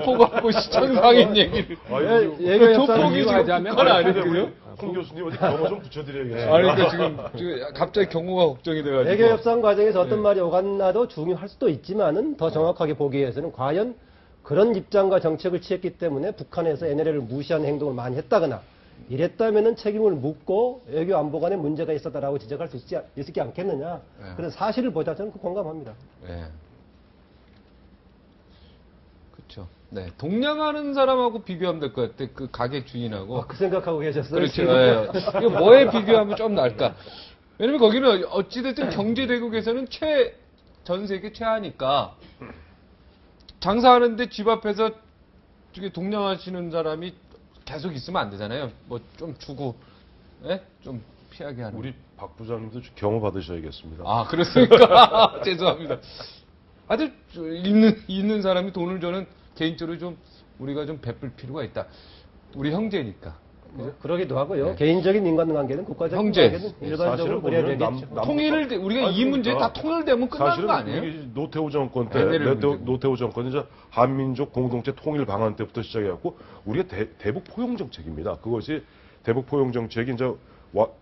포갖고 시청상인 얘기를. 예교 조폭이 지금 북한 아니고요? 홍 교수님 어디 경호 좀 붙여드려야겠어요. 아니, 그러니까 지금 갑자기 경호가 걱정이 돼가지고. 외교 협상 과정에서 어떤 말이 오갔나도 중요할 수도 있지만은 더 정확하게 보기 위해서는 과연 그런 입장과 정책을 취했기 때문에 북한에서 NLL을 무시하는 행동을 많이 했다거나 이랬다면은 책임을 묻고 외교 안보관에 문제가 있었다라고 지적할 수 있지 않겠느냐. 그런 사실을 보자 저는 공감합니다. 네. 그렇죠. 네. 동냥하는 사람하고 비교하면 될 것 같아. 그 가게 주인하고. 그 생각하고 계셨어요? 그렇죠. 네. 이거 뭐에 비교하면 좀 나을까? 왜냐면 거기는 어찌됐든 경제대국에서는 전 세계 최하니까 장사하는데 집 앞에서 동냥하시는 사람이 계속 있으면 안 되잖아요. 뭐 좀 주고, 예? 좀 피하게 하는. 우리 박 부장님도 경호 받으셔야겠습니다. 아, 그렇습니까? 죄송합니다. 아주 있는 사람이 돈을 저는 개인적으로 좀 우리가 좀 베풀 필요가 있다. 우리 형제니까. 그러기도 하고요. 네. 개인적인 인간관계는 국가적인 형제. 관계는 일반적으로 그래야 되겠죠. 통일을 우리가 이 문제 다 통일되면 끝나는 거 아니에요? 사실은 노태우 정권 때 NLL 노태우 정권이 이제 한민족 공동체 통일 방안 때부터 시작해갖고 우리가 대북 포용 정책입니다. 그것이 대북 포용 정책이 이제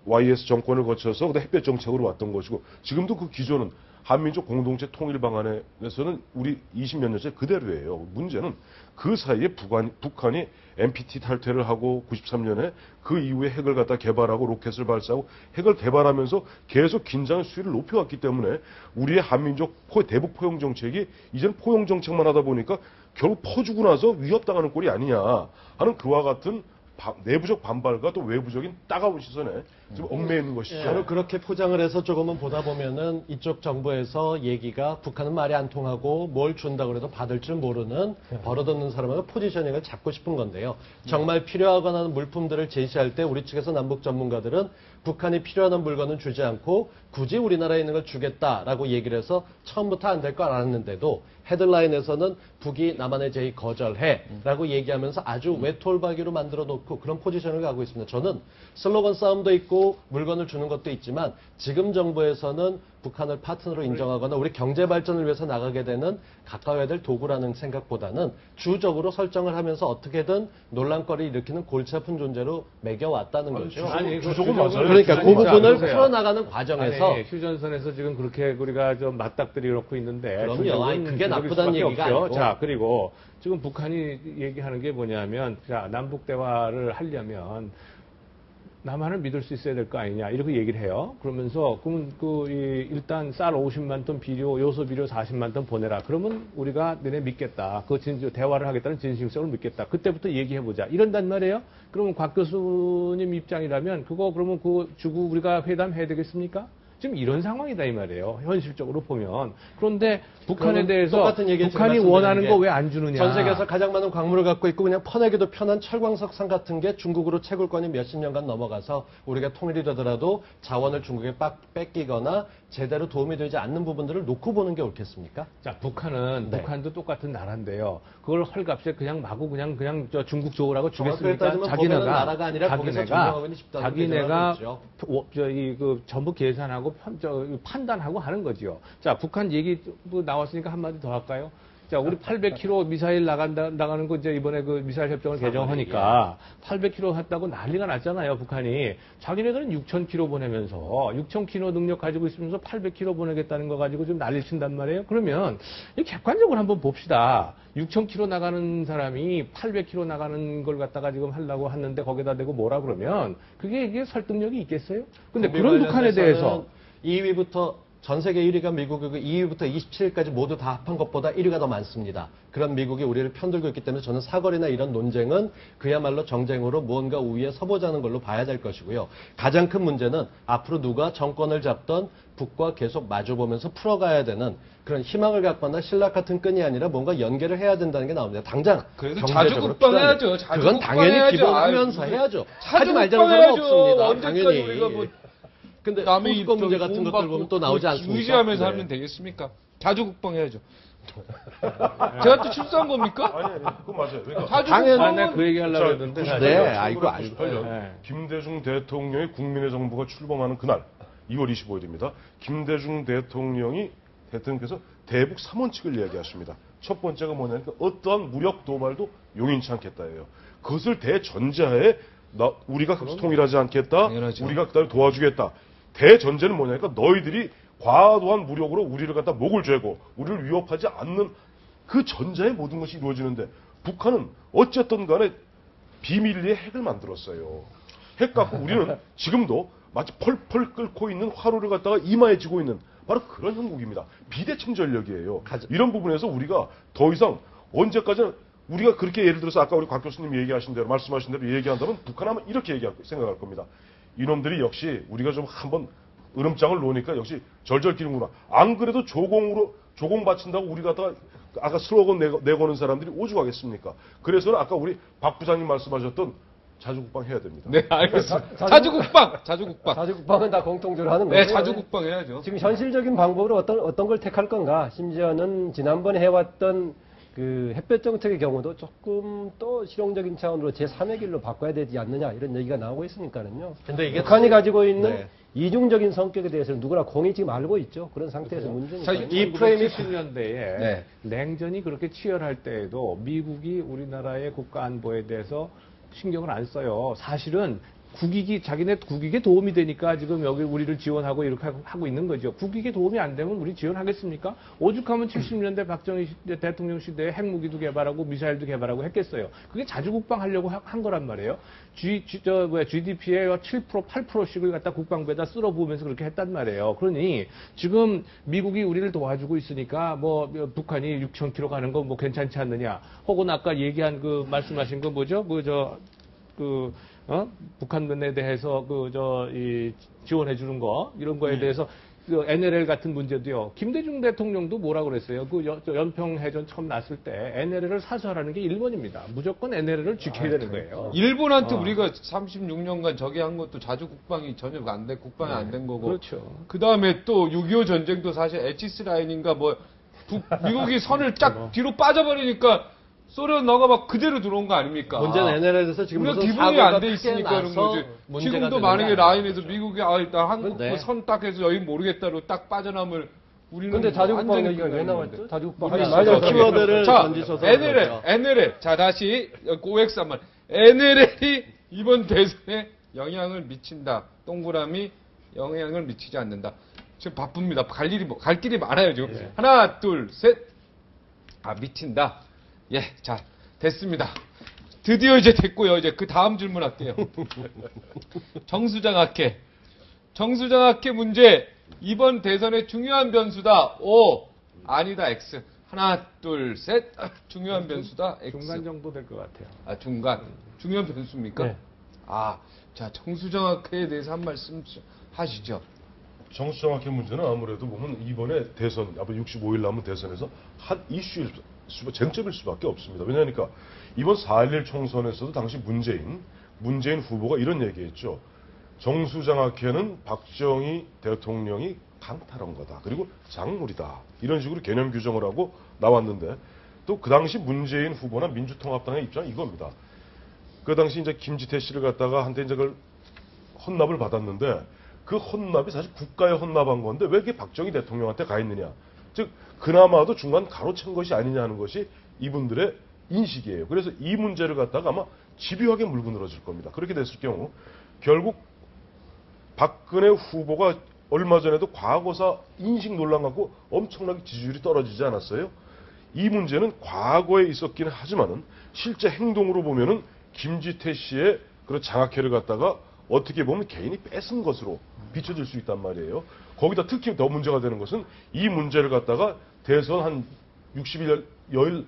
YS 정권을 거쳐서 햇볕 정책으로 왔던 것이고 지금도 그 기조는 한민족 공동체 통일 방안에서는 우리 20몇 년째 그대로예요. 문제는 그 사이에 북한이 NPT 탈퇴를 하고 93년에 그 이후에 핵을 갖다 개발하고 로켓을 발사하고 핵을 개발하면서 계속 긴장의 수위를 높여왔기 때문에 우리의 한민족 대북 포용 정책이 이제는 포용 정책만 하다 보니까 결국 퍼주고 나서 위협당하는 꼴이 아니냐 하는 그와 같은 내부적 반발과 또 외부적인 따가운 시선에 지금 얽매여 있는 것이죠. 저는 그렇게 포장을 해서 조금은 보다 보면은 이쪽 정부에서 얘기가 북한은 말이 안 통하고 뭘 준다 그래도 받을 줄 모르는 버릇없는 사람하고 포지셔닝을 잡고 싶은 건데요. 정말 필요하거나 하는 물품들을 제시할 때 우리 측에서 남북 전문가들은 북한이 필요한 물건은 주지 않고 굳이 우리나라에 있는 걸 주겠다라고 얘기를 해서 처음부터 안 될 걸 알았는데도 헤드라인에서는 북이 남한의 제의 거절해라고 얘기하면서 아주 외톨박이로 만들어 놓고 그런 포지션을 가고 있습니다. 저는 슬로건 싸움도 있고 물건을 주는 것도 있지만 지금 정부에서는 북한을 파트너로 인정하거나 우리 경제 발전을 위해서 나가게 되는 가까워야 될 도구라는 생각보다는 주적으로 설정을 하면서 어떻게든 논란거리를 일으키는 골치 아픈 존재로 매겨왔다는 거죠. 주적은 맞아요. 그러니까 그 부분을 보세요. 풀어나가는 과정에서 아니, 휴전선에서 지금 그렇게 우리가 좀 맞닥뜨려 놓고 있는데 그럼요. 아니, 그게 나쁘다는 얘기가 없죠. 아니고. 자, 그리고 지금 북한이 얘기하는 게 뭐냐면 자, 남북 대화를 하려면 남한을 믿을 수 있어야 될 거 아니냐 이렇게 얘기를 해요. 그러면서 그러면 일단 쌀 50만 톤 비료, 요소 비료 40만 ton 보내라. 그러면 우리가 너네 믿겠다. 그 대화를 하겠다는 진심성을 믿겠다. 그때부터 얘기해 보자. 이런단 말이에요. 그러면 곽 교수님 입장이라면 그거 그러면 그거 주고 우리가 회담해야 되겠습니까? 지금 이런 상황이다 이 말이에요. 현실적으로 보면. 그런데 북한에 대해서 똑같은 얘기를 북한이 원하는 거 왜 안 주느냐. 전 세계에서 가장 많은 광물을 갖고 있고 그냥 퍼내기도 편한 철광석산 같은 게 중국으로 채굴권이 몇십 년간 넘어가서 우리가 통일이 되더라도 자원을 중국에 뺏기거나 제대로 도움이 되지 않는 부분들을 놓고 보는 게 옳겠습니까? 자, 북한은 네. 북한도 똑같은 나라인데요. 그걸 헐값에 그냥 마구 그냥 저 중국 좋으라고 정확하게 주겠습니까? 따지면 보면은 나라가 아니라 거기서 점령하고 있는 집단을 자기네가 있죠. 전부 계산하고 판단하고 하는 거지요. 자, 북한 얘기 나왔으니까 한마디 더 할까요? 자, 우리 800km 미사일 나가는 거 이제 이번에 그 미사일 협정을 개정하니까 800km 했다고 난리가 났잖아요, 북한이. 자기네들은 6,000km 보내면서 6,000km 능력 가지고 있으면서 800km 보내겠다는 거 가지고 좀 난리 친단 말이에요. 그러면 객관적으로 한번 봅시다. 6,000km 나가는 사람이 800km 나가는 걸 갖다가 지금 하려고 하는데 거기다 대고 뭐라 그러면 이게 설득력이 있겠어요? 근데 그런 북한에 대해서 2위부터 전 세계 1위가 미국이고 2위부터 27위까지 모두 다 합한 것보다 1위가 더 많습니다. 그런 미국이 우리를 편들고 있기 때문에 저는 사거리나 이런 논쟁은 그야말로 정쟁으로 무언가 우위에 서보자는 걸로 봐야 될 것이고요. 가장 큰 문제는 앞으로 누가 정권을 잡던 북과 계속 마주보면서 풀어가야 되는 그런 희망을 갖거나 신락 같은 끈이 아니라 뭔가 연계를 해야 된다는 게 나옵니다. 당장 그래도 자주 경제적으로 국방해야죠. 그건 당연히 기본하면서 해야죠. 하지 말자는 사람은 없습니다. 당연히. 근데 포스코 문제 같은 것들 보면 또 나오지 않습니까? 유지하면서 네. 하면 되겠습니까? 자주 국방해야죠. 제가 또 실수한 겁니까? 아니, 그거 맞아요. 그러니까 자주 당연히 국방은 내가 그 얘기 하려고 했는데 네, 알고. 1998년 네. 김대중 대통령이 국민의 정부가 출범하는 그날 2월 25일입니다. 김대중 대통령께서 대북 3원칙을 이야기하십니다. 첫 번째가 뭐냐니까 어떠한 무력 도발도 용인치 않겠다예요. 그것을 대전제하에 우리가 통일하지 않겠다. 당연하죠. 우리가 그다음에 도와주겠다. 대전제는 뭐냐니까 너희들이 과도한 무력으로 우리를 갖다 목을 죄고 우리를 위협하지 않는 그 전제에 모든 것이 이루어지는데 북한은 어쨌든 간에 비밀리에 핵을 만들었어요. 핵 갖고 우리는 지금도 마치 펄펄 끓고 있는 화로를 갖다가 이마에 쥐고 있는 바로 그런 형국입니다. 비대칭 전력이에요. 이런 부분에서 우리가 더 이상 언제까지나 우리가 그렇게 예를 들어서 아까 우리 곽 교수님이 얘기하신 대로 말씀하신 대로 얘기한다면 북한하면 이렇게 생각할 겁니다. 이놈들이 역시 우리가 좀 한번 으름장을 놓으니까 역시 절절 기는구나. 안 그래도 조공 바친다고 우리 갖다가 아까 슬로건 내거는 사람들이 오죽하겠습니까? 그래서는 아까 우리 박 부장님 말씀하셨던 자주국방 해야 됩니다. 네, 알겠습니다. 자주국방! 자주국방은 다 공통적으로 하는 네, 거고요. 자주국방 해야죠. 지금 현실적인 방법으로 어떤 걸 택할 건가? 심지어는 지난번에 해왔던 그 햇볕 정책의 경우도 조금 또 실용적인 차원으로 제3의 길로 바꿔야 되지 않느냐 이런 얘기가 나오고 있으니까는요. 근데 이게 북한이 가지고 있는 네. 이중적인 성격에 대해서는 누구나 공이 지금 알고 있죠. 그런 상태에서 문제니까. 이 프레임이 70년대에 네. 냉전이 그렇게 치열할 때에도 미국이 우리나라의 국가 안보에 대해서 신경을 안 써요. 사실은 자기네 국익에 도움이 되니까 지금 여기 우리를 지원하고 이렇게 하고 있는 거죠. 국익에 도움이 안 되면 우리 지원하겠습니까? 오죽하면 70년대 박정희 대통령 시대에 핵무기도 개발하고 미사일도 개발하고 했겠어요. 그게 자주국방 하려고 한 거란 말이에요. GDP의 7%, 8%씩을 갖다 국방부에다 쓸어 부으면서 그렇게 했단 말이에요. 그러니 지금 미국이 우리를 도와주고 있으니까 뭐 북한이 6,000km 가는 거 뭐 괜찮지 않느냐. 혹은 아까 얘기한 말씀하신 거 뭐죠? 북한에 대해서 지원해 주는 거 이런 거에 대해서 NLL 같은 문제도요. 김대중 대통령도 뭐라 그랬어요? 연평해전 처음 났을 때 NLL을 사수하라는 게 일본입니다. 무조건 NLL을 지켜야 되는 거예요. 일본한테 우리가 36년간 저기 한 것도 자주국방이 전혀 국방이 안 된 거고. 그렇죠. 그 다음에 또 6.25 전쟁도 사실 에치스 라인인가 미국이 선을 쫙 뒤로 빠져버리니까 소련 너가 막 그대로 들어온 거 아닙니까? 문제는 NLL에서 지금 우리가 무슨 기본이 사고가 안 돼 크게 있으니까 그런 나서 거지. 문제가 지금도 되는 만약에 게 라인에서 아니죠. 미국이 일단 한국 네. 선 딱 해서 여기 모르겠다로 딱 빠져나면 우리는 근데 자주국방 완전히 얘기가 왜 끝나는 나왔죠? 건데. 자주국방 우리 하지 진짜 말자. 키워드를 자, 던지셔서 NLL. 자, 다시 OX 한번. NLL이 이번 대선에 영향을 미친다. 동그라미 영향을 미치지 않는다. 지금 바쁩니다. 갈 길이 많아요, 지금. 예. 하나, 둘, 셋. 미친다. 예, 자, 됐습니다. 드디어 이제 됐고요. 이제 그 다음 질문 할게요. 정수장학회. 정수장학회 문제. 이번 대선의 중요한 변수다. O. 아니다. X. 하나, 둘, 셋. 중요한 변수다. X. 중간 정도 될 것 같아요. 중간. 중요한 변수입니까? 네. 자, 정수장학회에 대해서 한 말씀 하시죠. 정수장학회 문제는 아무래도 보면 이번에 대선, 앞으로 65일 남은 대선에서 한 이슈일 쟁점일 수밖에 없습니다. 왜냐하니까 이번 4.11 총선에서도 당시 문재인 후보가 이런 얘기했죠. 정수장학회는 박정희 대통령이 강탈한 거다. 그리고 작물이다. 이런 식으로 개념 규정을 하고 나왔는데 또 그 당시 문재인 후보나 민주통합당의 입장은 이겁니다. 그 당시 이제 김지태 씨를 갖다가 한테 이제 그걸 헌납을 받았는데 그 헌납이 사실 국가에 헌납한 건데 왜 이게 박정희 대통령한테 가 있느냐. 즉 그나마도 중간 가로챈 것이 아니냐 하는 것이 이분들의 인식이에요. 그래서 이 문제를 갖다가 아마 집요하게 물고 늘어질 겁니다. 그렇게 됐을 경우 결국 박근혜 후보가 얼마 전에도 과거사 인식 논란 갖고 엄청나게 지지율이 떨어지지 않았어요? 이 문제는 과거에 있었기는 하지만은 실제 행동으로 보면은 김지태 씨의 그런 장학회를 갖다가 어떻게 보면 개인이 뺏은 것으로 비춰질 수 있단 말이에요. 거기다 특히 더 문제가 되는 것은 이 문제를 갖다가 대선 한 60여일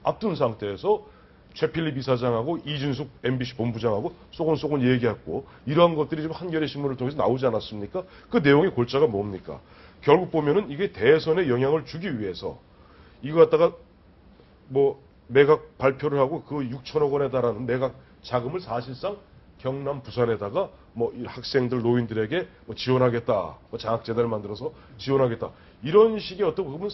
앞둔 상태에서 최필립 이사장하고 이준숙 MBC 본부장하고 쏘곤쏘곤 얘기했고 이러한 것들이 지금 한겨레 신문을 통해서 나오지 않았습니까? 그 내용의 골자가 뭡니까? 결국 보면은 이게 대선에 영향을 주기 위해서 이거 갖다가 뭐 매각 발표를 하고 그 6천억 원에 달하는 매각 자금을 사실상 경남 부산에다가 뭐 학생들 노인들에게 뭐 지원하겠다, 뭐 장학재단을 만들어서 지원하겠다 이런 식의 어떤 보면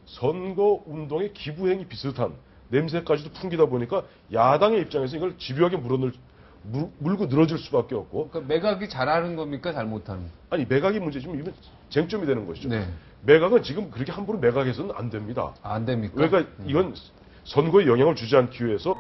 선거 운동의 기부행위 비슷한 냄새까지도 풍기다 보니까 야당의 입장에서 이걸 집요하게 물고 늘어질 수밖에 없고. 그러니까 매각이 잘하는 겁니까? 잘못하는? 아니 매각이 문제지만 이건 쟁점이 되는 것이죠. 네. 매각은 지금 그렇게 함부로 매각해서는 안 됩니다. 안 됩니까? 그러니까 이건 선거에 영향을 주지 않기 위해서